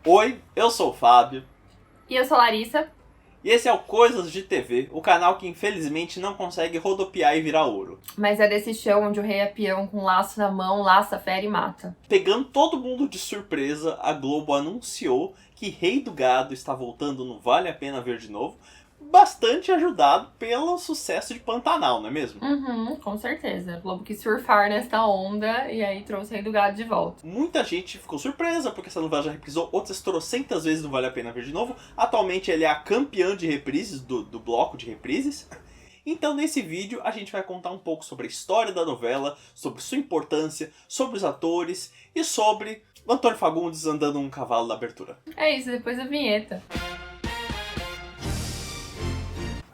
Oi, eu sou o Fábio. E eu sou a Larissa. E esse é o Coisas de TV, o canal que infelizmente não consegue rodopiar e virar ouro. Mas é desse show onde o rei é peão com laço na mão, laça, fere e mata. Pegando todo mundo de surpresa, a Globo anunciou que Rei do Gado está voltando no Vale a Pena Ver de Novo, bastante ajudado pelo sucesso de Pantanal, não é mesmo? Com certeza. O Globo quis surfar nesta onda e aí trouxe o Rei do Gado de volta. Muita gente ficou surpresa, porque essa novela já reprisou outras trocentas vezes no Vale a Pena Ver de Novo. Atualmente ele é a campeã de reprises do bloco de reprises. Então nesse vídeo a gente vai contar um pouco sobre a história da novela, sobre sua importância, sobre os atores e sobre o Antônio Fagundes andando um cavalo na abertura. É isso, depois a vinheta.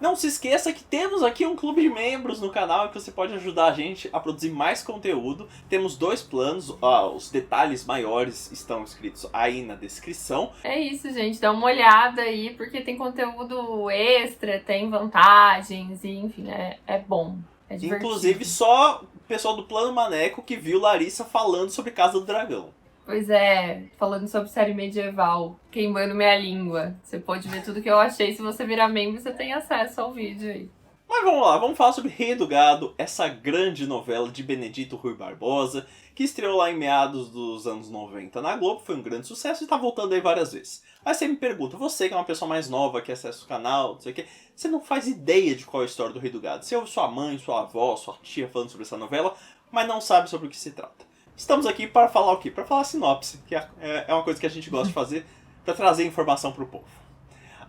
Não se esqueça que temos aqui um clube de membros no canal e que você pode ajudar a gente a produzir mais conteúdo. Temos 2 planos, os detalhes maiores estão escritos aí na descrição. É isso, gente. Dá uma olhada aí, porque tem conteúdo extra, tem vantagens, e enfim, é bom. É divertido. Inclusive só o pessoal do Plano Maneco que viu Larissa falando sobre Casa do Dragão. Pois é, falando sobre série medieval, queimando minha língua. Você pode ver tudo que eu achei. Se você virar membro, você tem acesso ao vídeo aí. Mas vamos lá, vamos falar sobre Rei do Gado, essa grande novela de Benedito Rui Barbosa, que estreou lá em meados dos anos 90 na Globo, foi um grande sucesso e tá voltando aí várias vezes. Aí você me pergunta, você que é uma pessoa mais nova, que acessa o canal, não sei o quê, você não faz ideia de qual é a história do Rei do Gado. Você ouve sua mãe, sua avó, sua tia falando sobre essa novela, mas não sabe sobre o que se trata. Estamos aqui para falar o quê? Para falar a sinopse, que é uma coisa que a gente gosta de fazer para trazer informação para o povo.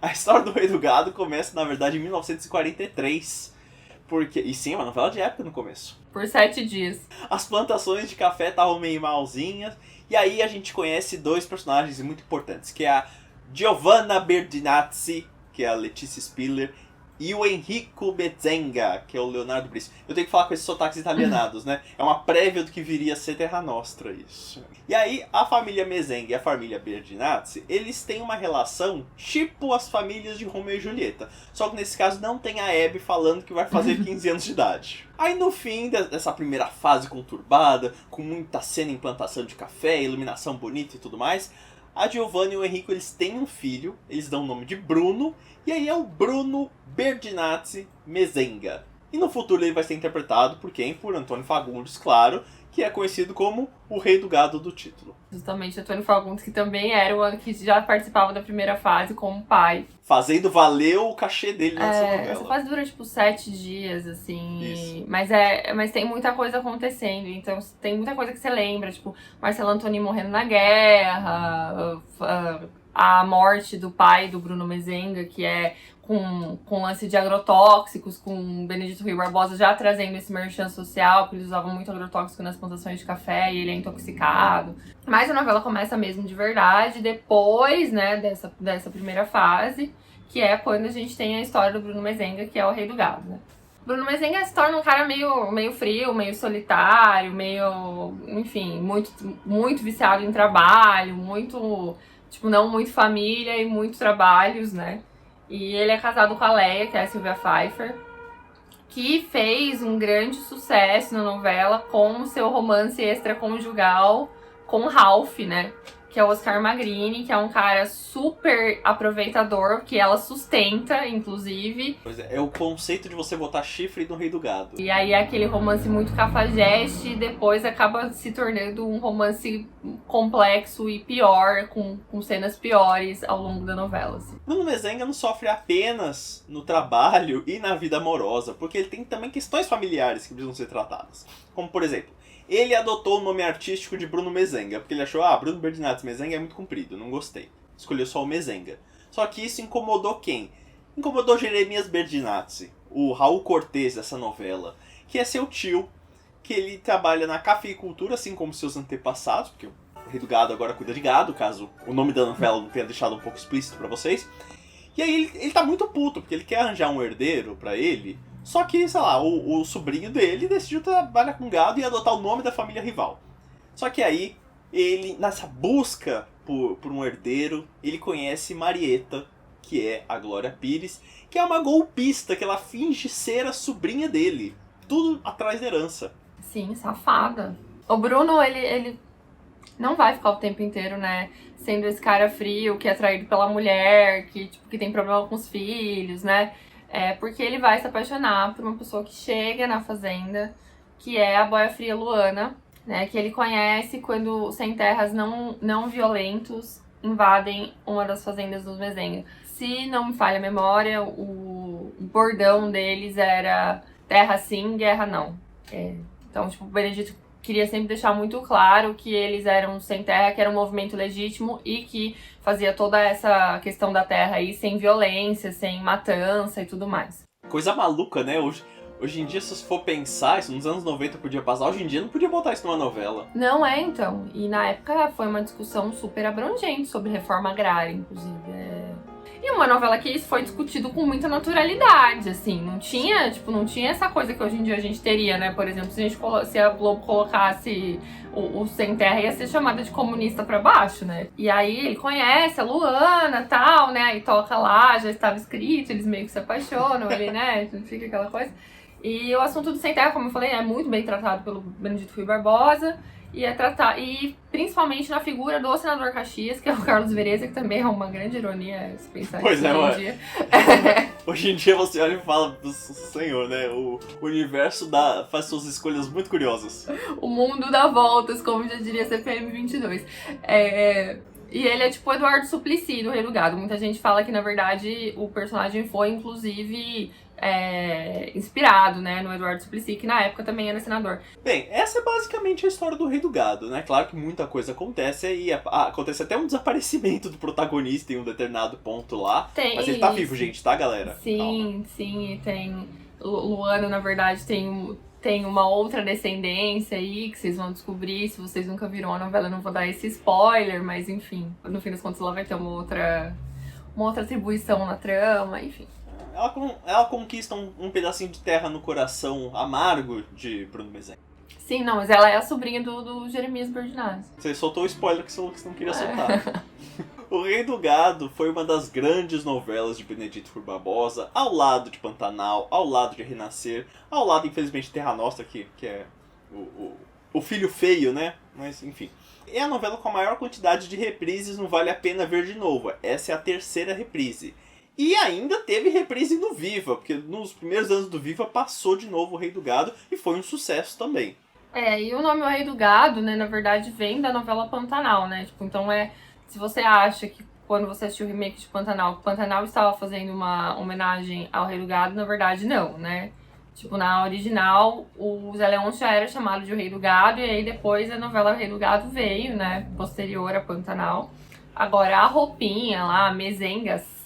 A história do Rei do Gado começa, na verdade, em 1943. E sim, é uma novela de época no começo. Por 7 dias. As plantações de café estavam meio malzinhas. E aí a gente conhece 2 personagens muito importantes, que é a Giovanna Berdinazzi, que é a Letícia Spiller, e o Enrico Mezenga, que é o Leonardo Brice. Eu tenho que falar com esses sotaques italianados, né? É uma prévia do que viria a ser Terra Nostra, isso. E aí, a família Mezenga e a família Berdinazzi, eles têm uma relação tipo as famílias de Romeu e Julieta. Só que nesse caso não tem a Hebe falando que vai fazer 15 anos de idade. Aí no fim dessa primeira fase conturbada, com muita cena em plantação de café, iluminação bonita e tudo mais, a Giovanna e o Enrico, eles têm um filho, eles dão o nome de Bruno, e aí é o Bruno Berdinazzi Mezenga. E no futuro ele vai ser interpretado por quem? Por Antônio Fagundes, claro, que é conhecido como o Rei do Gado do título. Justamente Antônio Fagundes, que também era o que já participava da primeira fase como pai. Fazendo valer o cachê dele nessa novela. Essa fase dura, 7 dias, assim. Isso. Mas tem muita coisa acontecendo. Então tem muita coisa que você lembra. Tipo, Marcelo Antoni morrendo na guerra. A morte do pai do Bruno Mezenga, que é com lance de agrotóxicos, com Benedito Rui Barbosa já trazendo esse merchan social, porque eles usavam muito agrotóxico nas plantações de café e ele é intoxicado. Mas a novela começa mesmo de verdade depois, né, dessa primeira fase, que é quando a gente tem a história do Bruno Mezenga, que é o Rei do Gado, né? Bruno Mezenga se torna um cara meio frio, meio solitário, enfim, muito viciado em trabalho, não muito família e muito trabalhos, né? E ele é casado com a Leia, que é a Silvia Pfeiffer, que fez um grande sucesso na novela com o seu romance extraconjugal com Ralph, né? Que é o Oscar Magrini, que é um cara super aproveitador, que ela sustenta, inclusive. Pois é o conceito de você botar chifre no Rei do Gado. E aí é aquele romance muito cafajeste, e depois acaba se tornando um romance complexo e pior, com cenas piores ao longo da novela. Assim. Bruno Mezenga não sofre apenas no trabalho e na vida amorosa, porque ele tem também questões familiares que precisam ser tratadas. Como, por exemplo, ele adotou o nome artístico de Bruno Mezenga, porque ele achou, Bruno Berdinazzi Mezenga é muito comprido, não gostei. Escolheu só o Mezenga. Só que isso incomodou quem? Incomodou Jeremias Berdinazzi, o Raul Cortez dessa novela, que é seu tio, que ele trabalha na cafeicultura, assim como seus antepassados, porque o Rei do Gado agora cuida de gado, caso o nome da novela não tenha deixado um pouco explícito pra vocês. E aí ele tá muito puto, porque ele quer arranjar um herdeiro pra ele. Só que, sei lá, o sobrinho dele decidiu trabalhar com gado e adotar o nome da família rival. Só que aí, ele, nessa busca por um herdeiro, ele conhece Marieta, que é a Glória Pires, que é uma golpista, que ela finge ser a sobrinha dele. Tudo atrás da herança. Sim, safada. O Bruno, ele não vai ficar o tempo inteiro, né, sendo esse cara frio, que é atraído pela mulher, que, tipo, que tem problema com os filhos, né? Porque ele vai se apaixonar por uma pessoa que chega na fazenda, que é a boia fria Luana, né? Que ele conhece quando sem terras não violentos invadem uma das fazendas dos Mezenga. Se não me falha a memória, o bordão deles era terra sim, guerra não. Então, tipo, o Benedito queria sempre deixar muito claro que eles eram sem terra, que era um movimento legítimo e que fazia toda essa questão da terra aí sem violência, sem matança e tudo mais. Coisa maluca, né? Hoje em dia, se você for pensar, isso nos anos 90 podia passar, hoje em dia não podia botar isso numa novela. Não então. E na época foi uma discussão super abrangente sobre reforma agrária, inclusive. E uma novela que isso foi discutido com muita naturalidade, assim. Não tinha essa coisa que hoje em dia a gente teria, né? Por exemplo, se a Globo colocasse o Sem Terra, ia ser chamada de comunista pra baixo, né? E aí ele conhece a Luana e tal, né? Aí toca lá, já estava escrito, eles meio que se apaixonam, ele, né? Fica aquela coisa. E o assunto do Sem Terra, como eu falei, é muito bem tratado pelo Benedito Rui Barbosa. E principalmente na figura do senador Caxias, que é o Carlos Vereza, que também é uma grande ironia se pensar pois isso hoje em dia. Hoje em dia você olha e fala, senhor, né? O universo faz suas escolhas muito curiosas. O mundo dá voltas, como já diria CPM 22. E ele é tipo o Eduardo Suplicy, do Rei do Gado. Muita gente fala que, na verdade, o personagem foi, inclusive, inspirado, né, no Eduardo Suplicy, que na época também era senador. Bem, essa é basicamente a história do Rei do Gado, né? Claro que muita coisa acontece e acontece até um desaparecimento do protagonista em um determinado ponto lá. Mas ele tá vivo, gente, tá, galera? Sim, calma. Sim, e tem... Luana, na verdade, tem uma outra descendência aí que vocês vão descobrir. Se vocês nunca viram a novela, eu não vou dar esse spoiler, mas enfim, no fim das contas ela vai ter uma outra atribuição na trama, enfim. Ela conquista um pedacinho de terra no coração amargo de Bruno Mezenga. Sim, não, mas ela é a sobrinha do Jeremias Berdinazzi. Você soltou o spoiler que você não queria soltar. O Rei do Gado foi uma das grandes novelas de Benedito Rui Barbosa, ao lado de Pantanal, ao lado de Renascer, ao lado, infelizmente, de Terra Nostra, que é o filho feio, né? Mas, enfim. É a novela com a maior quantidade de reprises no Vale a Pena Ver de Novo. Essa é a terceira reprise. E ainda teve reprise no Viva, porque nos primeiros anos do Viva passou de novo o Rei do Gado e foi um sucesso também. E o nome O Rei do Gado, né, na verdade, vem da novela Pantanal, né? Tipo, então se você acha que quando você assistiu o remake de Pantanal, que Pantanal estava fazendo uma homenagem ao Rei do Gado, na verdade não, né? Tipo, na original, o Zé Leôncio já era chamado de O Rei do Gado, e aí depois a novela O Rei do Gado veio, né, posterior a Pantanal. Agora, a roupinha lá, Mezengas,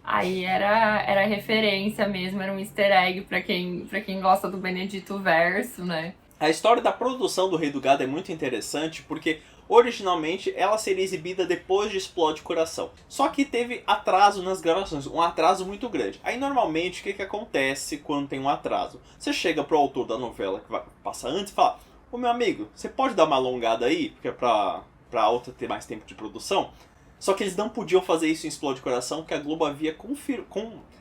aí era referência mesmo, era um easter egg pra quem gosta do Benedito Verso, né? A história da produção do Rei do Gado é muito interessante porque originalmente ela seria exibida depois de Explode Coração. Só que teve atraso nas gravações, um atraso muito grande. Aí normalmente o que acontece quando tem um atraso? Você chega pro autor da novela que passa antes e fala: ô meu amigo, você pode dar uma alongada aí, porque é pra outra ter mais tempo de produção? Só que eles não podiam fazer isso em Explode Coração, porque a Globo havia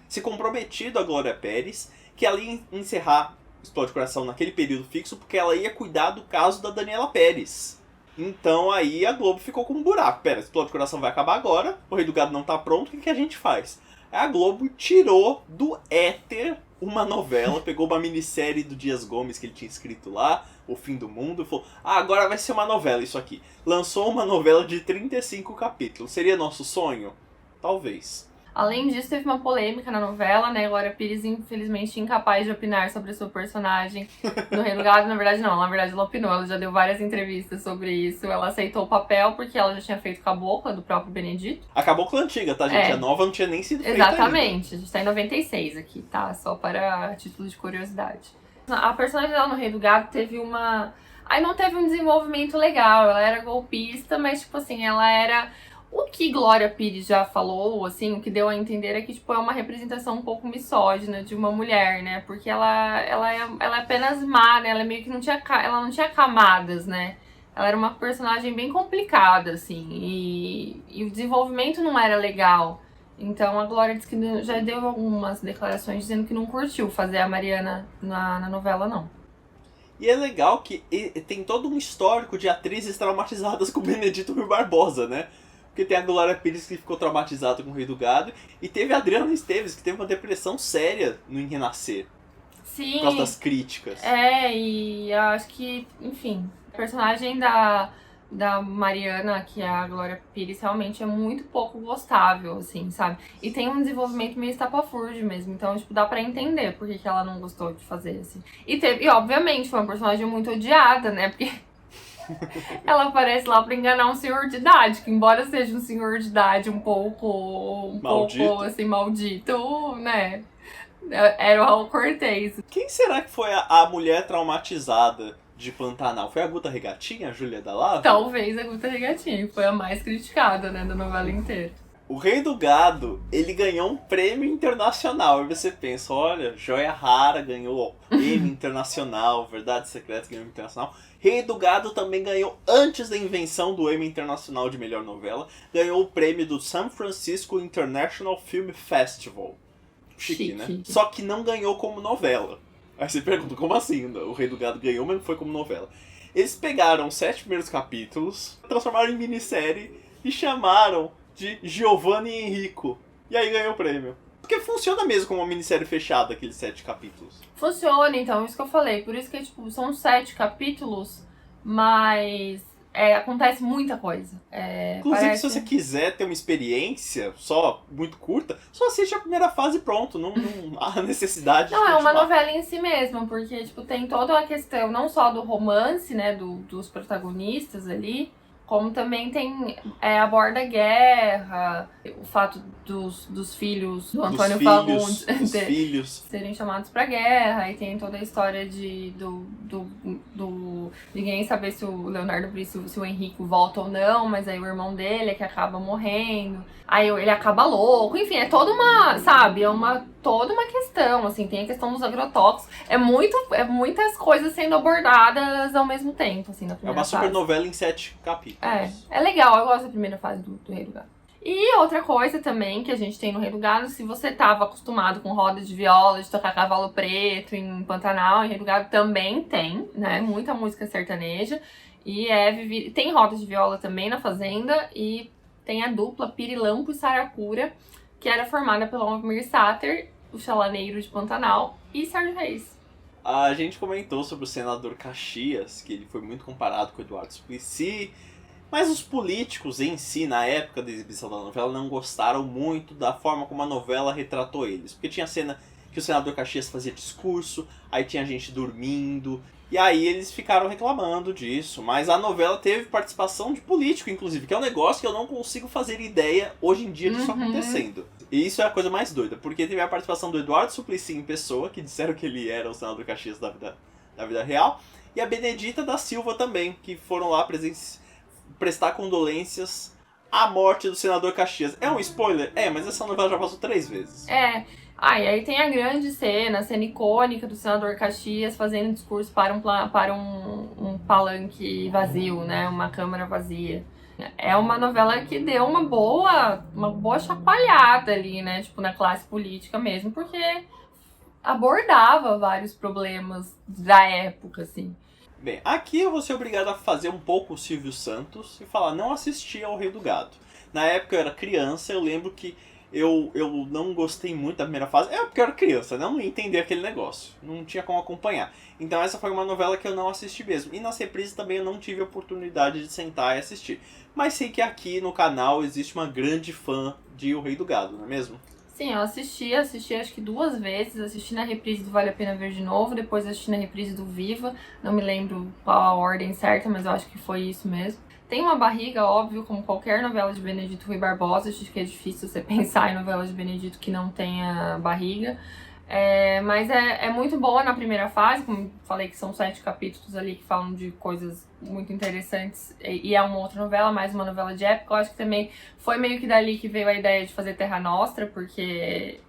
se comprometido a Glória Pérez que ela ia encerrar Explode Coração naquele período fixo, porque ela ia cuidar do caso da Daniela Pérez. Então aí a Globo ficou com um buraco. Pera, Explode Coração vai acabar agora, o Rei do Gado não tá pronto, o que a gente faz? A Globo tirou do éter uma novela, pegou uma minissérie do Dias Gomes que ele tinha escrito lá, O Fim do Mundo, e falou: agora vai ser uma novela isso aqui. Lançou uma novela de 35 capítulos. Seria nosso sonho? Talvez. Além disso, teve uma polêmica na novela, né? Glória Pires, infelizmente, incapaz de opinar sobre o seu personagem no Rei do Gado. Na verdade, não. Na verdade, ela opinou. Ela já deu várias entrevistas sobre isso. Ela aceitou o papel porque ela já tinha feito Cabocla, do próprio Benedito. A Cabocla antiga, tá, gente? A nova não tinha nem sido feita Exatamente. ainda. A gente tá em 96 aqui, tá? Só para título de curiosidade. A personagem dela no Rei do Gado teve uma... Aí não teve um desenvolvimento legal. Ela era golpista, mas, tipo assim, ela era... O que Glória Pires já falou, assim, o que deu a entender é que, tipo, é uma representação um pouco misógina de uma mulher, né? Porque ela é apenas má, né? Ela meio que não tinha camadas, né? Ela era uma personagem bem complicada, assim, e o desenvolvimento não era legal. Então a Glória disse que já deu algumas declarações dizendo que não curtiu fazer a Mariana na novela, não. E é legal que tem todo um histórico de atrizes traumatizadas com Benedito Rui Barbosa, né? Porque tem a Glória Pires que ficou traumatizada com o Rei do Gado. E teve a Adriana Esteves, que teve uma depressão séria no Em Renascer. Sim. Por causa das críticas. E eu acho que, enfim, a personagem da Mariana, que é a Glória Pires, realmente é muito pouco gostável, assim, sabe? E tem um desenvolvimento meio estapafúrdio mesmo, então, tipo, dá pra entender por que ela não gostou de fazer, assim. E obviamente, foi uma personagem muito odiada, né? Porque ela aparece lá pra enganar um senhor de idade, que embora seja um senhor de idade um pouco assim, maldito, né? Era o Raul Cortez. Quem será que foi a mulher traumatizada de Pantanal? Foi a Guta Regatinha, a Júlia Dalava? Talvez a Guta Regatinha, que foi a mais criticada, né, da novela inteira. O Rei do Gado, ele ganhou um prêmio internacional. E você pensa, olha, Joia Rara ganhou Emmy Internacional, Verdades Secretas ganhou Emmy Internacional. Rei do Gado também ganhou, antes da invenção do Emmy Internacional de Melhor Novela, ganhou o prêmio do San Francisco International Film Festival. Chique, né? Só que não ganhou como novela. Aí você pergunta, como assim? O Rei do Gado ganhou, mas não foi como novela. Eles pegaram os 7 primeiros capítulos, transformaram em minissérie e chamaram de Giovanni e Enrico. E aí ganhou o prêmio. Porque funciona mesmo como uma minissérie fechada, aqueles 7 capítulos. Funciona, então, isso que eu falei. Por isso que, tipo, são 7 capítulos, mas acontece muita coisa. Inclusive, se você quiser ter uma experiência só muito curta, só assiste a primeira fase e pronto. Não há necessidade de Não, é uma continuar. novela em si mesma, porque, tipo, tem toda a questão, não só do romance, né, dos protagonistas ali, como também aborda a guerra, o fato dos filhos do Antônio Fagundes serem chamados pra guerra, e tem toda a história do ninguém saber se o Leonardo Brice, se o Henrico volta ou não, mas aí o irmão dele é que acaba morrendo, aí ele acaba louco, enfim, é toda uma, sabe, toda uma questão, assim, tem a questão dos agrotóxicos, muitas coisas sendo abordadas ao mesmo tempo, assim, na primeira fase. É uma super novela em 7 capítulos. É legal, eu gosto da primeira fase do Rei do Gado. E outra coisa também que a gente tem no Rei do Gado, se você estava acostumado com roda de viola, de tocar cavalo preto em Pantanal, em Rei do Gado também tem, né? Muita música sertaneja. E tem roda de viola também na Fazenda. E tem a dupla Pirilampo e Saracura, que era formada pelo Almir Sater, o chalaneiro de Pantanal, e Sérgio Reis. A gente comentou sobre o senador Caxias, que ele foi muito comparado com o Eduardo Suplicy. Mas os políticos em si, na época da exibição da novela, não gostaram muito da forma como a novela retratou eles. Porque tinha cena que o senador Caxias fazia discurso, aí tinha gente dormindo, e aí eles ficaram reclamando disso. Mas a novela teve participação de político, inclusive, que é um negócio que eu não consigo fazer ideia hoje em dia disso acontecendo. E isso é a coisa mais doida, porque teve a participação do Eduardo Suplicy em pessoa, que disseram que ele era o senador Caxias da vida real, e a Benedita da Silva também, que foram lá prestar condolências à morte do senador Caxias. É um spoiler? Mas essa novela já passou 3 vezes. E aí tem a grande cena, a cena icônica do senador Caxias fazendo discurso para um palanque vazio, né? Uma câmara vazia. É uma novela que deu uma boa chacoalhada ali, né? Tipo, na classe política mesmo, porque abordava vários problemas da época, assim. Bem, aqui eu vou ser obrigado a fazer um pouco o Silvio Santos e falar, não assisti ao Rei do Gado. Na época eu era criança, eu lembro que eu não gostei muito da primeira fase. Porque eu era criança, né? Eu não ia entender aquele negócio. Não tinha como acompanhar. Então essa foi uma novela que eu não assisti mesmo. E nas reprises também eu não tive a oportunidade de sentar e assistir. Mas sei que aqui no canal existe uma grande fã de O Rei do Gado, não é mesmo? Sim, eu assisti acho que 2 vezes, assisti na reprise do Vale a Pena Ver de Novo, depois assisti na reprise do Viva, não me lembro qual a ordem certa, mas eu acho que foi isso mesmo. Tem uma barriga, óbvio, como qualquer novela de Benedito Rui Barbosa, acho que é difícil você pensar em novela de Benedito que não tenha barriga. Mas é muito boa na primeira fase, como falei que são 7 capítulos ali que falam de coisas muito interessantes, e é uma outra novela, mais uma novela de época. Eu acho que também foi meio que dali que veio a ideia de fazer Terra Nostra, porque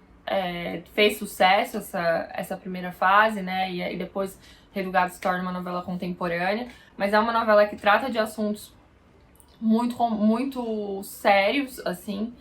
fez sucesso essa primeira fase, né, e depois Rei do Gado se torna uma novela contemporânea, mas é uma novela que trata de assuntos muito sérios, assim.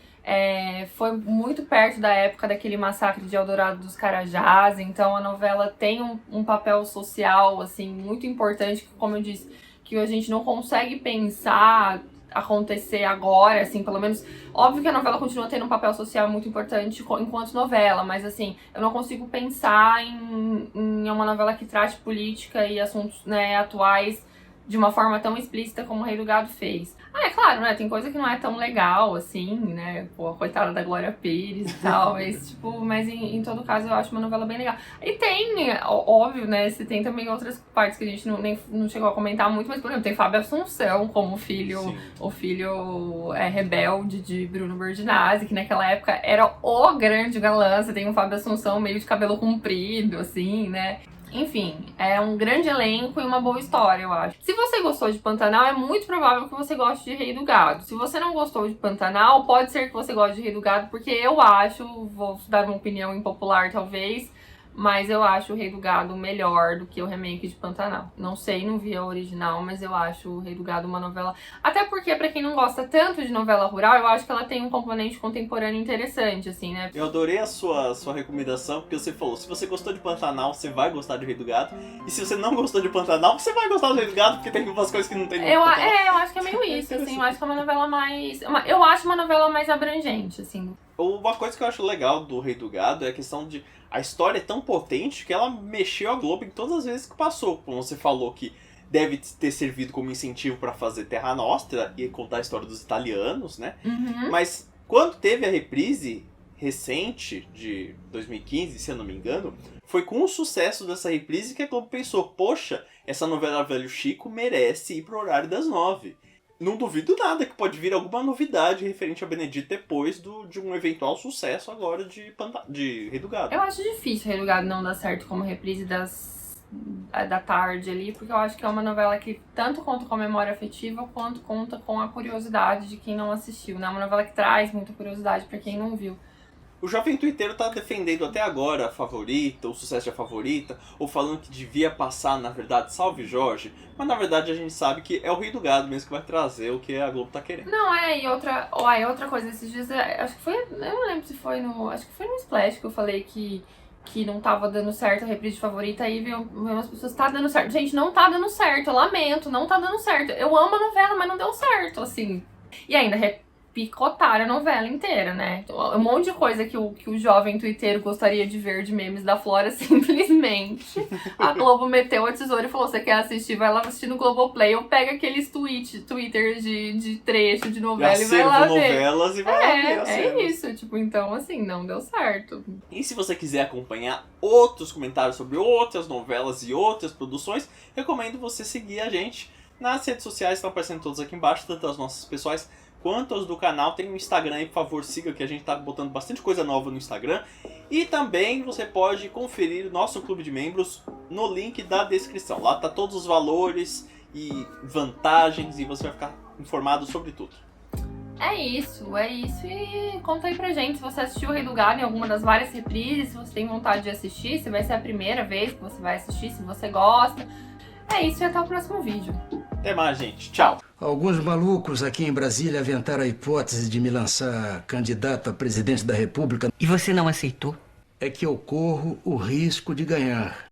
Foi muito perto da época daquele massacre de Eldorado dos Carajás, então a novela tem um papel social, assim, muito importante, que, como eu disse, que a gente não consegue pensar acontecer agora, assim, pelo menos, óbvio que a novela continua tendo um papel social muito importante enquanto novela, mas assim, eu não consigo pensar em uma novela que trate política e assuntos, né, atuais de uma forma tão explícita como o Rei do Gado fez. É claro, né, tem coisa que não é tão legal, assim, né, pô, a coitada da Glória Pires e tal, mas, tipo, mas em todo caso eu acho uma novela bem legal. E tem, óbvio, né, se tem também outras partes que a gente não chegou a comentar muito, mas, por exemplo, tem Fábio Assunção como o filho rebelde de Bruno Berginazzi, que naquela época era o grande galã. Você tem um Fábio Assunção meio de cabelo comprido, assim, né. Enfim, é um grande elenco e uma boa história, eu acho. Se você gostou de Pantanal, é muito provável que você goste de Rei do Gado. Se você não gostou de Pantanal, pode ser que você goste de Rei do Gado, porque eu acho, vou dar uma opinião impopular talvez, mas eu acho o Rei do Gado melhor do que o remake de Pantanal. Não sei, não vi a original, mas eu acho o Rei do Gado uma novela... Até porque, pra quem não gosta tanto de novela rural, eu acho que ela tem um componente contemporâneo interessante, assim, né? Eu adorei a sua recomendação, porque você falou, se você gostou de Pantanal, você vai gostar de Rei do Gado. E se você não gostou de Pantanal, você vai gostar do Rei do Gado, porque tem algumas coisas que não tem no Pantanal. Eu acho que é meio isso, assim. Eu acho que é uma novela mais... Eu acho uma novela mais abrangente, assim. Uma coisa que eu acho legal do Rei do Gado é a questão de... A história é tão potente que ela mexeu a Globo em todas as vezes que passou. Como você falou que deve ter servido como incentivo para fazer Terra Nostra e contar a história dos italianos, né? Uhum. Mas quando teve a reprise recente de 2015, se eu não me engano, foi com o sucesso dessa reprise que a Globo pensou, poxa, essa novela Velho Chico merece ir pro horário das 9. Não duvido nada que pode vir alguma novidade referente a Benedito depois de um eventual sucesso agora de Rei do Gado. Eu acho difícil Rei do Gado não dar certo como reprise da tarde ali, porque eu acho que é uma novela que tanto conta com a memória afetiva quanto conta com a curiosidade de quem não assistiu, né? É uma novela que traz muita curiosidade pra quem não viu. O jovem twitteiro tá defendendo até agora a Favorita, o sucesso de A Favorita, ou falando que devia passar, na verdade, Salve Jorge, mas na verdade a gente sabe que é o Rei do Gado mesmo que vai trazer o que a Globo tá querendo. Não, e outra coisa, esses dias, acho que foi, eu não lembro se foi acho que foi no Splash que eu falei que não tava dando certo a reprise de Favorita, aí veio umas pessoas, tá dando certo. Gente, não tá dando certo, eu lamento, não tá dando certo. Eu amo a novela, mas não deu certo, assim. E ainda picotaram a novela inteira, né? Um monte de coisa que o jovem twitteiro gostaria de ver de memes da Flora, simplesmente a Globo meteu a tesoura e falou, você quer assistir? Vai lá assistir no Globoplay, ou pega aqueles twitters de trecho de novela e vai lá ver. Novelas e vai lá ver É isso, tipo, então assim, não deu certo. E se você quiser acompanhar outros comentários sobre outras novelas e outras produções, recomendo você seguir a gente nas redes sociais, estão aparecendo todas aqui embaixo, tanto as nossas pessoais quanto as do canal. Tem um Instagram aí, por favor, siga, que a gente tá botando bastante coisa nova no Instagram. E também você pode conferir o nosso clube de membros no link da descrição. Lá tá todos os valores e vantagens e você vai ficar informado sobre tudo. É isso. E conta aí pra gente se você assistiu o Rei do Gado em alguma das várias reprises, se você tem vontade de assistir, se vai ser a primeira vez que você vai assistir, se você gosta. É isso e até o próximo vídeo. Até mais, gente. Tchau. Alguns malucos aqui em Brasília aventaram a hipótese de me lançar candidato a presidente da República. E você não aceitou? É que eu corro o risco de ganhar.